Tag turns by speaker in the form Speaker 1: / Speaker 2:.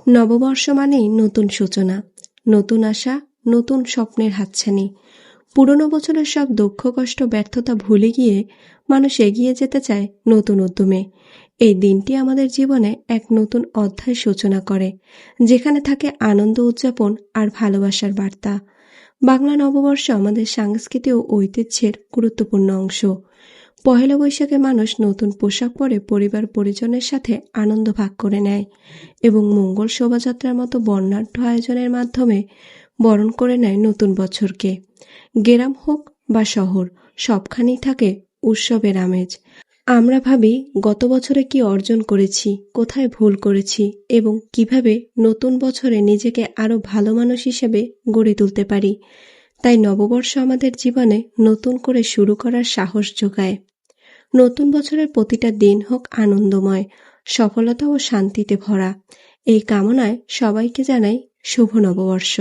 Speaker 1: নববর্ষ মানেই নতুন সূচনা, নতুন আশা, নতুন স্বপ্নের হাতছানি। পুরনো বছরের সব দুঃখ কষ্ট ব্যর্থতা ভুলে গিয়ে মানুষ এগিয়ে যেতে চায় নতুন উদ্যমে। এই দিনটি আমাদের জীবনে এক নতুন অধ্যায় সূচনা করে, যেখানে থাকে আনন্দ উদযাপন আর ভালোবাসার বার্তা। বাংলা নববর্ষ আমাদের সংস্কৃতি ও ঐতিহ্যের গুরুত্বপূর্ণ অংশ। পহেলা বৈশাখে মানুষ নতুন পোশাক পরে পরিবার পরিজনের সাথে আনন্দ ভাগ করে নেয় এবং মঙ্গল শোভাযাত্রার মতো বর্ণাঢ্য আয়োজনের মাধ্যমে বরণ করে নেয় নতুন বছরকে। গ্রাম হোক বা শহর, সবখানেই থাকে উৎসবের আমেজ। আমরা ভাবি গত বছরে কি অর্জন করেছি, কোথায় ভুল করেছি এবং কিভাবে নতুন বছরে নিজেকে আরো ভালো মানুষ হিসেবে গড়ে তুলতে পারি। তাই নববর্ষ আমাদের জীবনে নতুন করে শুরু করার সাহস যোগায়। নতুন বছরের প্রতিটা দিন হোক আনন্দময়, সফলতা ও শান্তিতে ভরা। এই কামনায় সবাইকে জানাই শুভ নববর্ষ।